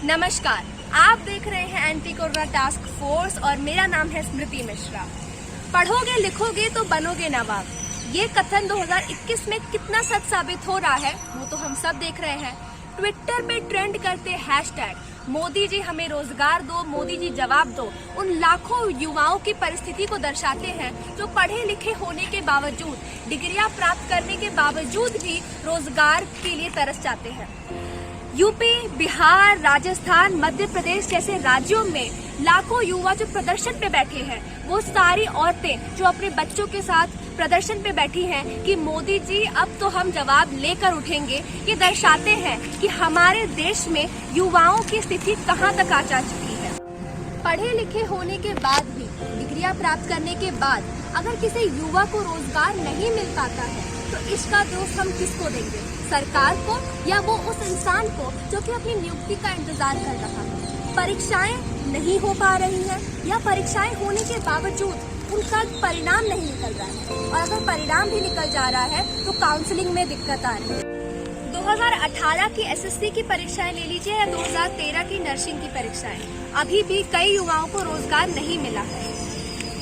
नमस्कार, आप देख रहे हैं एंटी कोरोना टास्क फोर्स और मेरा नाम है स्मृति मिश्रा। पढ़ोगे लिखोगे तो बनोगे नवाब, ये कथन 2021 में कितना सच साबित हो रहा है वो तो हम सब देख रहे हैं। ट्विटर पे ट्रेंड करते हैशटैग मोदी जी हमें रोजगार दो, मोदी जी जवाब दो उन लाखों युवाओं की परिस्थिति को दर्शाते हैं जो पढ़े लिखे होने के बावजूद, डिग्रियां प्राप्त करने के बावजूद भी रोजगार के लिए तरस जाते हैं। यूपी, बिहार, राजस्थान, मध्य प्रदेश जैसे राज्यों में लाखों युवा जो प्रदर्शन पे बैठे हैं, वो सारी औरतें जो अपने बच्चों के साथ प्रदर्शन पे बैठी हैं कि मोदी जी अब तो हम जवाब लेकर उठेंगे, ये दर्शाते हैं कि हमारे देश में युवाओं की स्थिति कहां तक आ जा चुकी है। पढ़े लिखे होने के बाद भी, डिग्रियां प्राप्त करने के बाद अगर किसी युवा को रोजगार नहीं मिल पाता है तो इसका दोष हम किसको देंगे? सरकार को या वो उस इंसान को जो कि अपनी नियुक्ति का इंतजार कर रहा है। परीक्षाएं नहीं हो पा रही हैं या परीक्षाएं होने के बावजूद उनका परिणाम नहीं निकल रहा है, और अगर परिणाम भी निकल जा रहा है तो काउंसलिंग में दिक्कत आ रही है। 2018 की एसएससी की परीक्षाएं ले लीजिए या 2013 की नर्सिंग की परीक्षाएं, अभी भी कई युवाओं को रोजगार नहीं मिला है।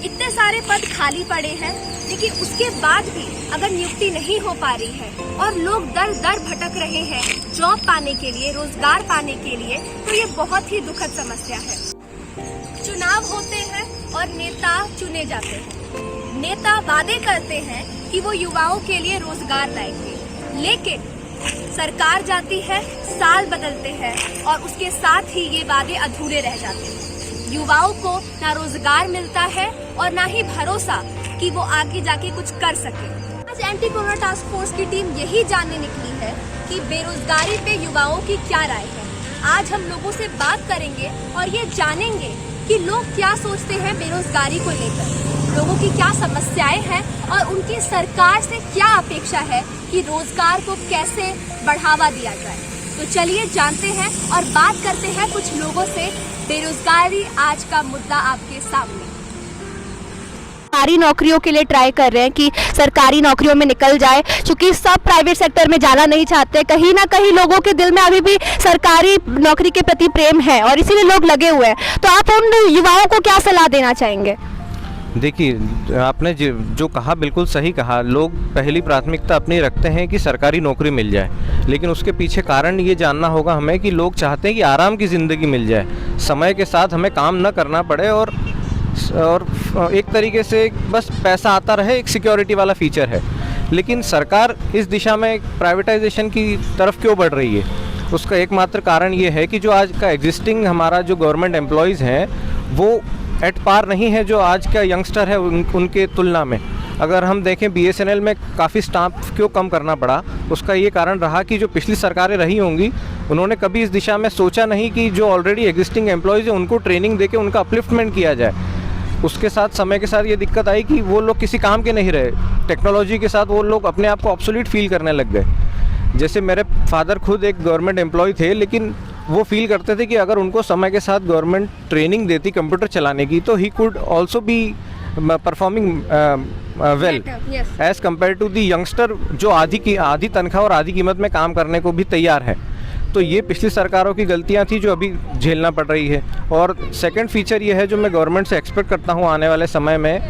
इतने सारे पद खाली पड़े हैं, लेकिन उसके बाद भी अगर नियुक्ति नहीं हो पा रही है और लोग दर दर भटक रहे हैं जॉब पाने के लिए, रोजगार पाने के लिए, तो ये बहुत ही दुखद समस्या है। चुनाव होते हैं और नेता चुने जाते हैं। नेता वादे करते हैं कि वो युवाओं के लिए रोजगार लाएंगे, लेकिन सरकार जाती है, साल बदलते हैं और उसके साथ ही ये वादे अधूरे रह जाते हैं। युवाओं को ना रोजगार मिलता है और ना ही भरोसा कि वो आगे जाके कुछ कर सके। आज एंटी कोरोना टास्क फोर्स की टीम यही जानने निकली है कि बेरोजगारी पे युवाओं की क्या राय है। आज हम लोगों से बात करेंगे और ये जानेंगे कि लोग क्या सोचते हैं बेरोजगारी को लेकर, लोगों की क्या समस्याएं हैं और उनकी सरकार से क्या अपेक्षा है कि रोजगार को कैसे बढ़ावा दिया जाए। तो चलिए जानते हैं और बात करते हैं कुछ लोगों से। बेरोजगारी आज का मुद्दा आपके सामने। सरकारी नौकरियों के लिए ट्राई कर रहे हैं कि सरकारी नौकरियों में निकल जाए, क्योंकि सब प्राइवेट सेक्टर में जाना नहीं चाहते। कहीं ना कहीं लोगों के दिल में अभी भी सरकारी नौकरी के प्रति प्रेम है और इसीलिए लोग लगे हुए हैं। तो आप उन युवाओं को क्या सलाह देना चाहेंगे? देखिए, आपने जो कहा बिल्कुल सही कहा। लोग पहली प्राथमिकता अपनी रखते हैं कि सरकारी नौकरी मिल जाए, लेकिन उसके पीछे कारण ये जानना होगा हमें कि लोग चाहते हैं कि आराम की ज़िंदगी मिल जाए, समय के साथ हमें काम न करना पड़े और एक तरीके से बस पैसा आता रहे, एक सिक्योरिटी वाला फीचर है। लेकिन सरकार इस दिशा में प्राइवेटाइजेशन की तरफ क्यों बढ़ रही है? उसका एकमात्र कारण ये है कि जो आज का एग्जिस्टिंग हमारा जो गवर्नमेंट एम्प्लॉयज़ हैं वो एट पार नहीं है जो आज का यंगस्टर है उनके तुलना में। अगर हम देखें BSNL में काफ़ी स्टाफ क्यों कम करना पड़ा, उसका ये कारण रहा कि जो पिछली सरकारें रही होंगी उन्होंने कभी इस दिशा में सोचा नहीं कि जो ऑलरेडी एग्जिस्टिंग एम्प्लॉयज़ हैं उनको ट्रेनिंग देके उनका अपलिफ्टमेंट किया जाए। उसके साथ समय के साथ ये दिक्कत आई कि वो लोग किसी काम के नहीं रहे। टेक्नोलॉजी के साथ वो लोग अपने आप को ऑब्सोलीट फील करने लग गए। जैसे मेरे फादर खुद एक गवर्नमेंट एम्प्लॉय थे, लेकिन वो फील करते थे कि अगर उनको समय के साथ गवर्नमेंट ट्रेनिंग देती कंप्यूटर चलाने की तो ही could also be performing well as compare to the youngster जो आधी तनख्वाह और आधी कीमत में काम करने को भी तैयार है। तो ये पिछली सरकारों की गलतियां थी जो अभी झेलना पड़ रही है। और सेकंड फीचर ये है जो मैं गवर्नमेंट से एक्सपेक्ट करता हूँ आने वाले समय में,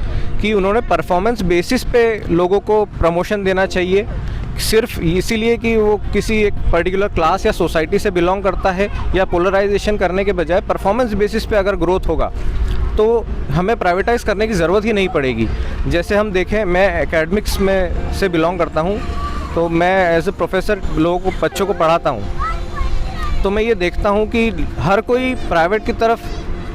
कि उन्होंने परफॉर्मेंस बेसिस पे लोगों को प्रमोशन देना चाहिए, सिर्फ इसीलिए कि वो किसी एक पर्टिकुलर क्लास या सोसाइटी से बिलोंग करता है, या पोलराइजेशन करने के बजाय परफॉर्मेंस बेसिस पे अगर ग्रोथ होगा तो हमें प्राइवेटाइज़ करने की ज़रूरत ही नहीं पड़ेगी। जैसे हम देखें, मैं एकेडमिक्स में से बिलोंग करता हूँ, तो मैं एज ए प्रोफेसर लोगों को, बच्चों को पढ़ाता हूँ, तो मैं ये देखता हूँ कि हर कोई प्राइवेट की तरफ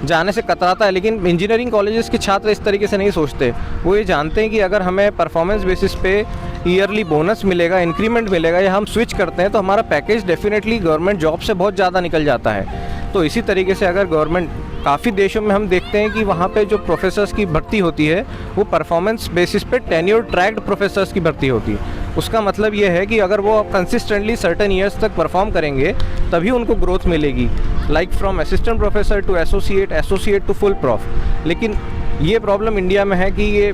जाने से कतराता है। लेकिन इंजीनियरिंग कॉलेजेस के छात्र इस तरीके से नहीं सोचते। वो ये जानते हैं कि अगर हमें परफॉर्मेंस बेसिस पे ईयरली बोनस मिलेगा, इंक्रीमेंट मिलेगा, या हम स्विच करते हैं तो हमारा पैकेज डेफिनेटली गवर्नमेंट जॉब से बहुत ज़्यादा निकल जाता है। तो इसी तरीके से अगर गवर्नमेंट, काफ़ी देशों में हम देखते हैं कि वहाँ पे जो प्रोफेसर्स की भर्ती होती है वो परफॉर्मेंस बेसिस पे टेन्योर ट्रैक्ड प्रोफेसर्स की भर्ती होती है। उसका मतलब ये है कि अगर वो कंसिस्टेंटली सर्टेन ईयर्स तक परफॉर्म करेंगे तभी उनको ग्रोथ मिलेगी, like from assistant professor to associate to full prof. लेकिन ये प्रॉब्लम इंडिया में है कि ये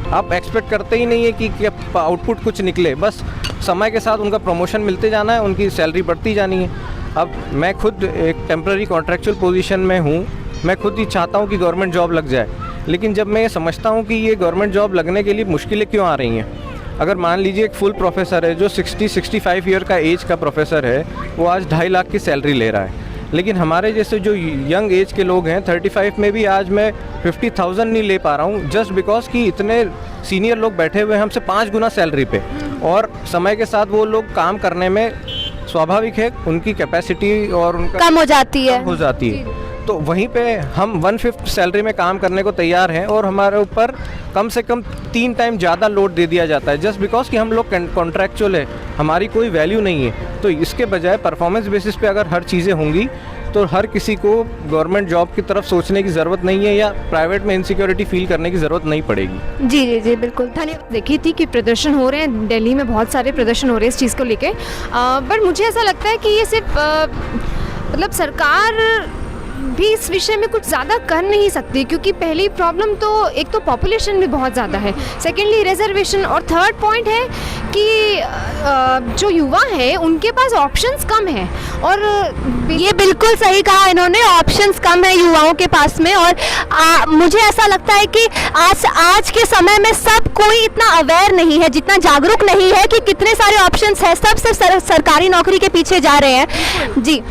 आप एक्सपेक्ट करते ही नहीं है कि आउटपुट कुछ निकले, बस समय के साथ उनका प्रमोशन मिलते जाना है, उनकी सैलरी बढ़ती जानी है। अब मैं खुद एक टेम्पररी कॉन्ट्रैक्चुअल पोजीशन में हूँ, मैं खुद ही चाहता हूँ कि गवर्नमेंट जॉब लग जाए, लेकिन जब मैं ये समझता हूँ कि ये गवर्नमेंट जॉब लगने के लिए मुश्किलें क्यों आ रही हैं। अगर मान लीजिए एक फुल प्रोफेसर है जो 60-65 ईयर का एज का प्रोफेसर है, वो आज 2.5 लाख की सैलरी ले रहा है, लेकिन हमारे जैसे जो यंग एज के लोग हैं 35 में भी आज मैं 50,000 नहीं ले पा रहा हूँ, जस्ट बिकॉज कि इतने सीनियर लोग बैठे हुए हैं हमसे 5 गुना सैलरी पे। और समय के साथ वो लोग काम करने में स्वाभाविक है उनकी कैपेसिटी और उनका कम हो जाती है। कम हो जाती है, तो वहीं पे हम 1/5 सैलरी में काम करने को तैयार हैं और हमारे ऊपर कम से कम 3 टाइम ज़्यादा लोड दे दिया जाता है, जस्ट बिकॉज कि हम लोग कॉन्ट्रैक्चुअल है, हमारी कोई वैल्यू नहीं है। तो इसके बजाय परफॉर्मेंस बेसिस पे अगर हर चीज़ें होंगी तो हर किसी को गवर्नमेंट जॉब की तरफ सोचने की ज़रूरत नहीं है या प्राइवेट में इनसिक्योरिटी फील करने की ज़रूरत नहीं पड़ेगी। जी जी जी बिल्कुल, धन्यवाद। देखी थी कि प्रदर्शन हो रहे हैं दिल्ली में, बहुत सारे प्रदर्शन हो रहे हैं इस चीज़ को लेके, पर मुझे ऐसा लगता है कि ये सिर्फ मतलब सरकार भी इस विषय में कुछ ज़्यादा कर नहीं सकती, क्योंकि पहली प्रॉब्लम तो एक तो पॉपुलेशन भी बहुत ज़्यादा है, सेकेंडली रिजर्वेशन, और थर्ड पॉइंट है कि जो युवा है उनके पास ऑप्शंस कम है। और ये बिल्कुल सही कहा इन्होंने, ऑप्शंस कम है युवाओं के पास में। और मुझे ऐसा लगता है कि आज के समय में सब कोई इतना अवेयर नहीं है, जितना जागरूक नहीं है कि कितने सारे ऑप्शंस हैं, सब सिर्फ सरकारी नौकरी के पीछे जा रहे हैं। जी,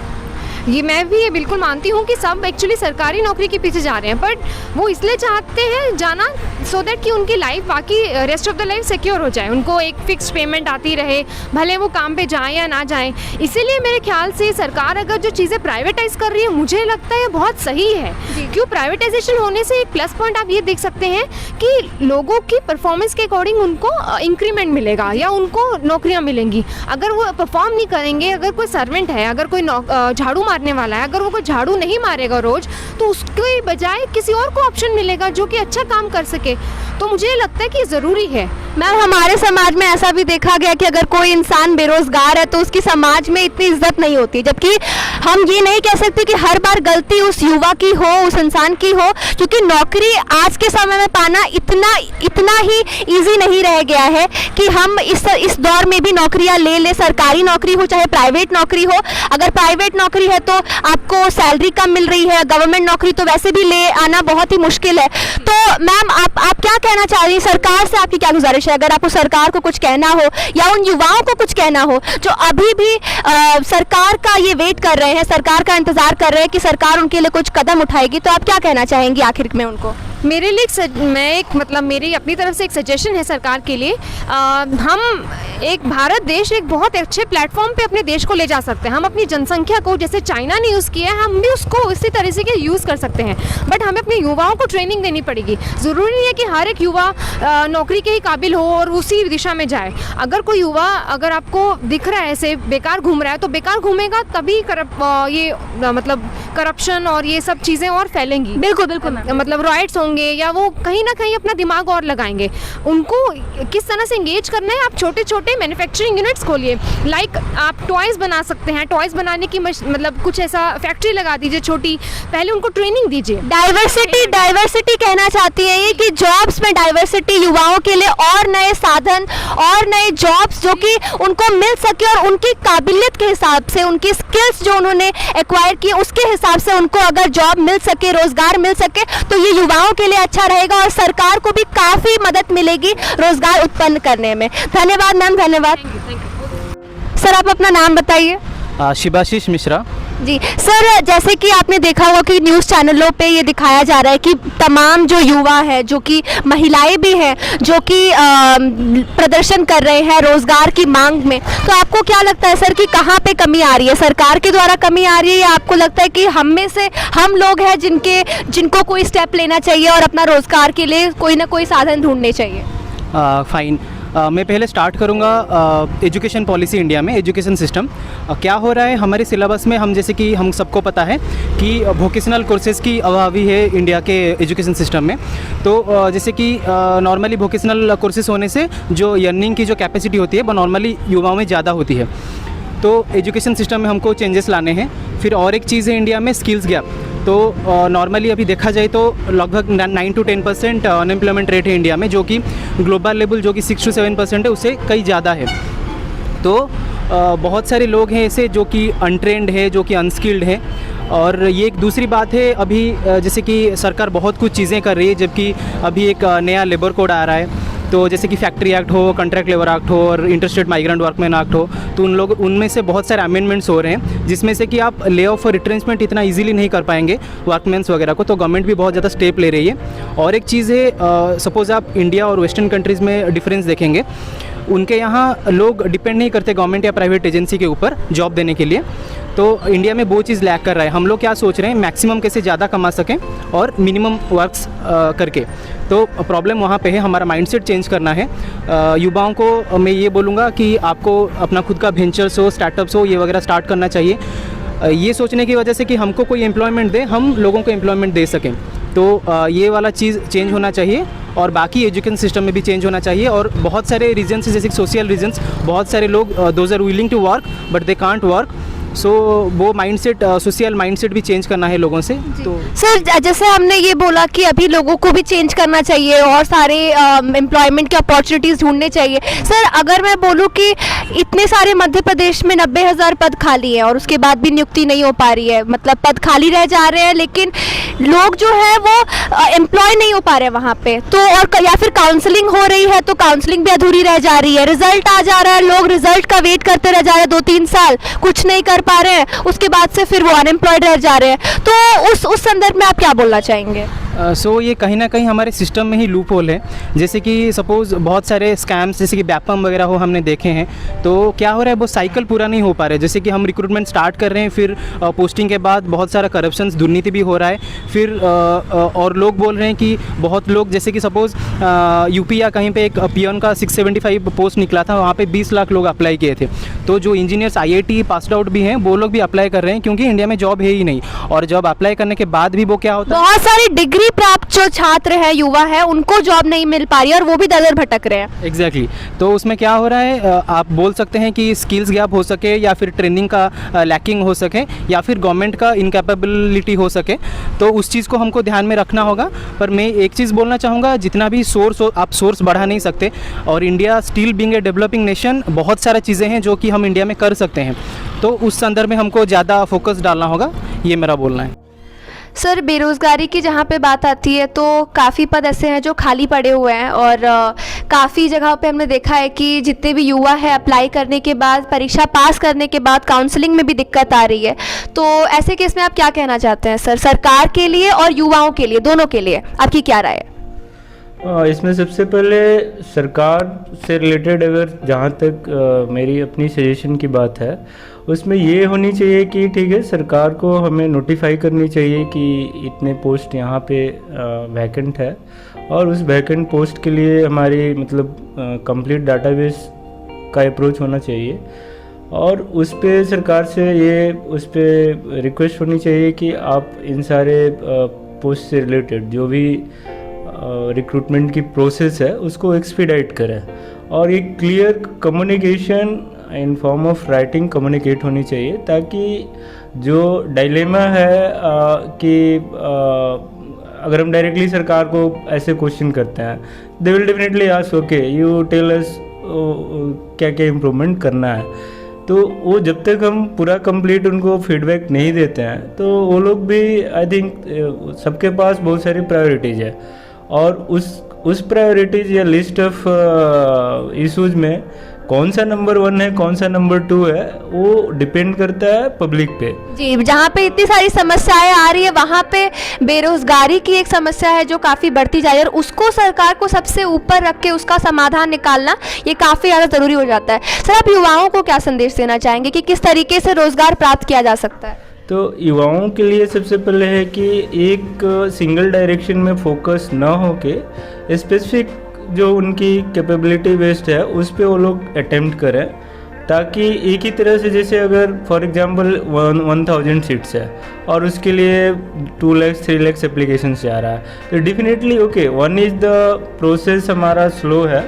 ये मैं भी ये बिल्कुल मानती हूँ कि सब एक्चुअली सरकारी नौकरी के पीछे जा रहे हैं, बट वो इसलिए चाहते हैं जाना सो दैट कि उनकी लाइफ बाकी rest of the life secure हो जाए, उनको एक फिक्स पेमेंट आती रहे, भले वो काम पे जाएं या ना जाएं। इसीलिए मेरे ख्याल से सरकार अगर जो चीज़ें प्राइवेटाइज कर रही है, मुझे लगता है बहुत सही है। क्यों? प्राइवेटाइजेशन होने से एक प्लस पॉइंट आप ये देख सकते हैं कि लोगों की परफॉर्मेंस के अकॉर्डिंग उनको इंक्रीमेंट मिलेगा या उनको नौकरियाँ मिलेंगी। अगर वो परफॉर्म नहीं करेंगे, अगर कोई सर्वेंट है, अगर कोई झाड़ू मारने वाला है, अगर वो कोई झाड़ू नहीं मारेगा रोज, तो उसके बजाय किसी और को ऑप्शन मिलेगा जो कि अच्छा काम कर सके। तो मुझे लगता है कि ज़रूरी है। मैम, हमारे समाज में ऐसा भी देखा गया कि अगर कोई इंसान बेरोजगार है तो उसकी समाज में इतनी इज्जत नहीं होती, जबकि हम ये नहीं कह सकते कि हर बार गलती उस युवा की हो, उस इंसान की हो, क्योंकि नौकरी आज के समय में पाना इतना ही इजी नहीं रह गया है कि हम इस दौर में भी नौकरियां ले सरकारी नौकरी हो चाहे प्राइवेट नौकरी हो। अगर प्राइवेट नौकरी है तो आपको सैलरी कम मिल रही है, गवर्नमेंट नौकरी तो वैसे भी ले आना बहुत ही मुश्किल है। तो मैम, आप क्या कहना चाह रही हैं? सरकार से आपकी क्या गुजारिश है, अगर आपको सरकार को कुछ कहना हो या उन युवाओं को कुछ कहना हो जो अभी भी सरकार का ये वेट कर रहे हैं, सरकार का इंतजार कर रहे हैं कि सरकार उनके लिए कुछ कदम उठाएगी, तो आप क्या कहना चाहेंगी आखिर में उनको? मेरे लिए मेरी अपनी तरफ से एक सजेशन है सरकार के लिए। हम एक भारत देश एक बहुत अच्छे प्लेटफॉर्म पे अपने देश को ले जा सकते हैं। हम अपनी जनसंख्या को, जैसे चाइना ने यूज़ किया है, हम भी उसको उसी तरह से यूज़ कर सकते हैं, बट हमें अपने युवाओं को ट्रेनिंग देनी पड़ेगी। ज़रूरी नहीं है कि हर एक युवा नौकरी के ही काबिल हो और उसी दिशा में जाए। अगर कोई युवा अगर आपको दिख रहा है ऐसे बेकार घूम रहा है, तो बेकार घूमेगा तभी करप्शन और ये सब चीज़ें और फैलेंगी। बिल्कुल बिल्कुल, मतलब राइट्स होंगे या वो कहीं ना कहीं अपना दिमाग और लगाएंगे। उनको किस तरह से इंगेज करना है, आप छोटे छोटे मैन्युफैक्चरिंग यूनिट्स खोलिए। लाइक आप टॉयज़ बना सकते हैं, टॉयज़ बनाने की मतलब कुछ ऐसा फैक्ट्री लगा दीजिए छोटी, पहले उनको ट्रेनिंग दीजिए। डाइवर्सिटी कहना चाहती है ये कि जॉब्स में डाइवर्सिटी, युवाओं के लिए और नए साधन और नए जॉब्स जो कि उनको मिल सके और उनकी काबिलियत के हिसाब से, उनकी स्किल्स जो उन्होंने एक्वायर किए उसके हिसाब से उनको अगर जॉब मिल सके, रोजगार मिल सके, तो ये युवाओं के लिए अच्छा रहेगा और सरकार को भी काफ़ी मदद मिलेगी रोजगार उत्पन्न करने में। धन्यवाद मैम, धन्यवाद। सर, आप अपना नाम बताइए। शिवाशीष मिश्रा। जी सर, जैसे कि आपने देखा होगा कि न्यूज़ चैनलों पे ये दिखाया जा रहा है कि तमाम जो युवा है, जो कि महिलाएं भी हैं, जो कि प्रदर्शन कर रहे हैं रोज़गार की मांग में, तो आपको क्या लगता है सर कि कहाँ पे कमी आ रही है? सरकार के द्वारा कमी आ रही है या आपको लगता है कि हम में से हम लोग हैं जिनको कोई स्टेप लेना चाहिए और अपना रोज़गार के लिए कोई ना कोई साधन ढूंढने चाहिए? फाइन, मैं पहले स्टार्ट करूंगा एजुकेशन पॉलिसी इंडिया में, एजुकेशन सिस्टम क्या हो रहा है हमारे सिलेबस में। हम जैसे कि हम सबको पता है कि वोकेशनल कोर्सेज़ की अभावी है इंडिया के एजुकेशन सिस्टम में। तो जैसे कि नॉर्मली वोकेशनल कोर्सेज़ होने से जो अर्निंग की जो कैपेसिटी होती है वो नॉर्मली युवाओं में ज़्यादा होती है। तो एजुकेशन सिस्टम में हमको चेंजेस लाने हैं। फिर और एक चीज़ है इंडिया में स्किल्स गैप। तो नॉर्मली अभी देखा जाए तो लगभग 9 to 10% अनएम्प्लॉयमेंट रेट है इंडिया में, जो कि ग्लोबल लेवल जो कि 6 to 7% है, उससे कई ज़्यादा है। तो बहुत सारे लोग हैं ऐसे जो कि अनट्रेंड है, जो कि अनस्किल्ड हैं। और ये एक दूसरी बात है, अभी जैसे कि सरकार बहुत कुछ चीज़ें कर रही है, जबकि अभी एक नया लेबर कोड आ रहा है। तो जैसे कि फैक्ट्री एक्ट हो, कॉन्ट्रैक्ट लेबर एक्ट हो और इंटरस्टेट माइग्रेंट वर्कमैन एक्ट हो, तो उनमें से बहुत सारे अमेंडमेंट्स हो रहे हैं, जिसमें से कि आप ले ऑफ और रिट्रेंचमेंट इतना इजीली नहीं कर पाएंगे वर्कमैन्स वगैरह को। तो गवर्नमेंट भी बहुत ज़्यादा स्टेप ले रही है। और एक चीज़ है, सपोज़ आप इंडिया और वेस्टर्न कंट्रीज़ में डिफरेंस देखेंगे, उनके यहाँ लोग डिपेंड नहीं करते गवर्नमेंट या प्राइवेट एजेंसी के ऊपर जॉब देने के लिए। तो इंडिया में वो चीज़ लैक कर रहा है। हम लोग क्या सोच रहे हैं, मैक्सिमम कैसे ज़्यादा कमा सकें और मिनिमम वर्क्स करके। तो प्रॉब्लम वहाँ पे है, हमारा माइंडसेट चेंज करना है। युवाओं को मैं ये बोलूँगा कि आपको अपना खुद का वेंचर्स हो, स्टार्टअप्स हो, ये वगैरह स्टार्ट करना चाहिए, ये सोचने की वजह से कि हमको कोई एम्प्लॉयमेंट दे, हम लोगों को एम्प्लॉयमेंट दे सकें। तो ये वाला चीज़ चेंज होना चाहिए। और बाकी एजुकेशन सिस्टम में भी चेंज होना चाहिए। और बहुत सारे रीजन्स, जैसे सोशल रीजन्स, बहुत सारे लोग those are willing to work but they can't work. So वो माइंडसेट, सोशल माइंडसेट भी चेंज करना है लोगों से। तो सर, जैसे हमने ये बोला कि अभी लोगों को भी चेंज करना चाहिए और सारे एम्प्लॉयमेंट की अपॉर्चुनिटीज़ ढूंढने चाहिए। सर, अगर मैं बोलूँ कि इतने सारे मध्य प्रदेश में 90,000 पद खाली हैं और उसके बाद भी नियुक्ति नहीं हो पा रही है, मतलब पद खाली रह जा रहे हैं, लेकिन लोग जो है वो एम्प्लॉय नहीं हो पा रहे वहाँ पे। तो और या फिर काउंसलिंग हो रही है तो काउंसलिंग भी अधूरी रह जा रही है। रिजल्ट आ जा रहा है, लोग रिजल्ट का वेट करते रह जा रहे हैं 2-3 साल, कुछ नहीं कर पा रहे हैं, उसके बाद से फिर वो अनएम्प्लॉयड रह जा रहे हैं। तो उस संदर्भ में आप क्या बोलना चाहेंगे? सो ये कहीं ना कहीं हमारे सिस्टम में ही लूप होल है। जैसे कि सपोज़ बहुत सारे स्कैम्स, जैसे कि व्यापम वगैरह हो, हमने देखे हैं। तो क्या हो रहा है, वो साइकिल पूरा नहीं हो पा रहा है। जैसे कि हम रिक्रूटमेंट स्टार्ट कर रहे हैं, फिर पोस्टिंग के बाद बहुत सारा करप्शन, दुर्नीति भी हो रहा है। फिर और लोग बोल रहे हैं कि बहुत लोग, जैसे कि सपोज़ यूपी या कहीं पे एक पियन का 675 पोस्ट निकला था, वहाँ पे 20 लाख लोग अप्लाई किए थे। तो जो इंजीनियर्स IIT पास आउट भी हैं, वो लोग भी अप्लाई कर रहे हैं, क्योंकि इंडिया में जॉब है ही नहीं। और जॉब अप्लाई करने के बाद भी वो क्या होता है, बहुत सारी डिग्री प्राप्त जो छात्र है, युवा है, उनको जॉब नहीं मिल पा रही है और वो भी दर भटक रहे हैं। एग्जैक्टली। तो उसमें क्या हो रहा है, आप बोल सकते हैं कि स्किल्स गैप हो सके, या फिर ट्रेनिंग का लैकिंग हो सके, या फिर गवर्नमेंट का इनकैपेबिलिटी हो सके। तो उस चीज़ को हमको ध्यान में रखना होगा। पर मैं एक चीज़ बोलना चाहूँगा, जितना भी सोर्स हो, आप सोर्स बढ़ा नहीं सकते। और India still being a developing nation, बहुत सारी चीज़ें हैं जो कि हम इंडिया में कर सकते हैं। तो उस संदर्भ में हमको ज़्यादा फोकस डालना होगा, ये मेरा बोलना है। सर, बेरोज़गारी की जहाँ पे बात आती है तो काफ़ी पद ऐसे हैं जो खाली पड़े हुए हैं और काफ़ी जगह पे हमने देखा है कि जितने भी युवा है, अप्लाई करने के बाद, परीक्षा पास करने के बाद काउंसलिंग में भी दिक्कत आ रही है। तो ऐसे केस में आप क्या कहना चाहते हैं सर, सरकार के लिए और युवाओं के लिए, दोनों के लिए आपकी क्या राय है? इसमें सबसे पहले सरकार से रिलेटेड अगर जहाँ तक मेरी अपनी सजेशन की बात है, उसमें ये होनी चाहिए कि ठीक है, सरकार को हमें नोटिफाई करनी चाहिए कि इतने पोस्ट यहाँ पे वैकेंट है, और उस वैकेंट पोस्ट के लिए हमारी मतलब कंप्लीट डाटाबेस का अप्रोच होना चाहिए। और उस पे सरकार से ये उस पे रिक्वेस्ट होनी चाहिए कि आप इन सारे पोस्ट से रिलेटेड जो भी रिक्रूटमेंट की प्रोसेस है उसको एक्सपीडाइट करें, और एक clear communication in form of writing communicate होनी चाहिए, ताकि जो डायलेमा है कि अगर हम डायरेक्टली सरकार को ऐसे क्वेश्चन करते हैं, they will definitely ask okay you tell us क्या क्या इम्प्रूवमेंट करना है। तो वो जब तक हम पूरा कंप्लीट उनको फीडबैक नहीं देते हैं, तो वो लोग भी आई थिंक सबके पास बहुत सारी प्रायोरिटीज़ है, और उस प्रायोरिटीज़ या लिस्ट ऑफ इशूज़ में कौन सा नंबर 1 है, कौन सा नंबर 2 है, वो डिपेंड करता है पब्लिक पे। जी, जहाँ पे इतनी सारी समस्याएं आ रही है, वहाँ पे बेरोजगारी की एक समस्या है जो काफ़ी बढ़ती जा रही है, और उसको सरकार को सबसे ऊपर रख के उसका समाधान निकालना ये काफ़ी ज़्यादा ज़रूरी हो जाता है। सर, आप युवाओं को क्या संदेश देना चाहेंगे कि किस तरीके से रोज़गार प्राप्त किया जा सकता है? तो युवाओं के लिए सबसे पहले है कि एक सिंगल डायरेक्शन में फोकस ना होके स्पेसिफिक जो उनकी कैपेबिलिटी बेस्ड है उस पे वो लोग अटेम्प्ट करें, ताकि एक ही तरह से, जैसे अगर फॉर एग्जांपल 1000 सीट्स है और उसके लिए 2 लाख 3 लाख एप्लीकेशंस जा रहा है, तो definitely okay, one is the process हमारा स्लो है,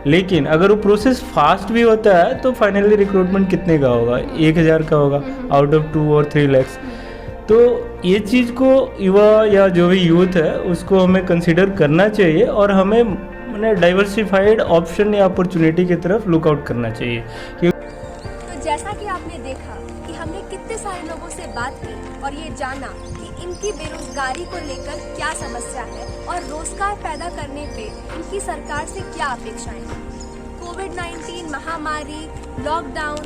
लेकिन अगर वो प्रोसेस फास्ट भी होता है तो फाइनली रिक्रूटमेंट कितने का होगा, 1000 का होगा आउट ऑफ 2 और 3 लाख। तो ये चीज़ को युवा या जो भी यूथ है उसको हमें कंसिडर करना चाहिए, और हमें मैंने डाइवर्सिफाइड ऑप्शन या अपॉर्चुनिटी की तरफ लुक आउट करना चाहिए। जैसा कि आपने देखा कि हमने कितने सारे लोगों से बात की और ये जाना कि इनकी बेरोजगारी को लेकर क्या समस्या है और रोजगार पैदा करने पे इनकी सरकार से क्या अपेक्षाएं हैं। कोविड-19 महामारी, लॉकडाउन,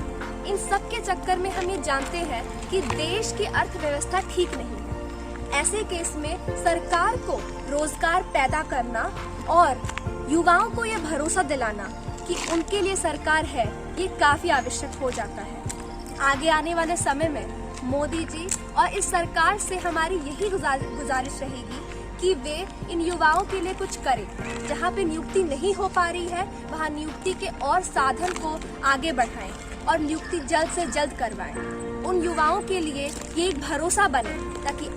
इन सब के चक्कर में हम ये जानते हैं कि देश की अर्थव्यवस्था ठीक नहीं है। ऐसे केस में सरकार को रोजगार पैदा करना और युवाओं को ये भरोसा दिलाना कि उनके लिए सरकार है, ये काफी आवश्यक हो जाता है। आगे आने वाले समय में मोदी जी और इस सरकार से हमारी यही गुजारिश रहेगी कि वे इन युवाओं के लिए कुछ करें। जहाँ पे नियुक्ति नहीं हो पा रही है वहाँ नियुक्ति के और साधन को आगे बढ़ाएं और नियुक्ति जल्द से जल्द करवाएं। उन युवाओं के लिए ये एक भरोसा बने ताकि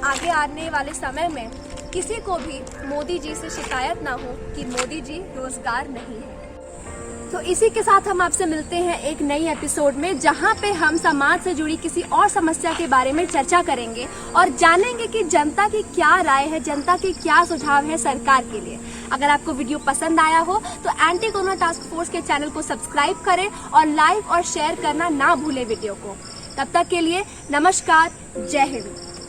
आगे आने वाले समय में किसी को भी मोदी जी से शिकायत ना हो कि मोदी जी रोजगार नहीं है। तो इसी के साथ हम आपसे मिलते हैं एक नई एपिसोड में, जहां पे हम समाज से जुड़ी किसी और समस्या के बारे में चर्चा करेंगे और जानेंगे कि जनता की क्या राय है, जनता के क्या सुझाव है सरकार के लिए। अगर आपको वीडियो पसंद आया हो तो एंटी कोरोना टास्क फोर्स के चैनल को सब्सक्राइब करें और लाइक और शेयर करना ना भूलें वीडियो को। तब तक के लिए नमस्कार, जय हिंद।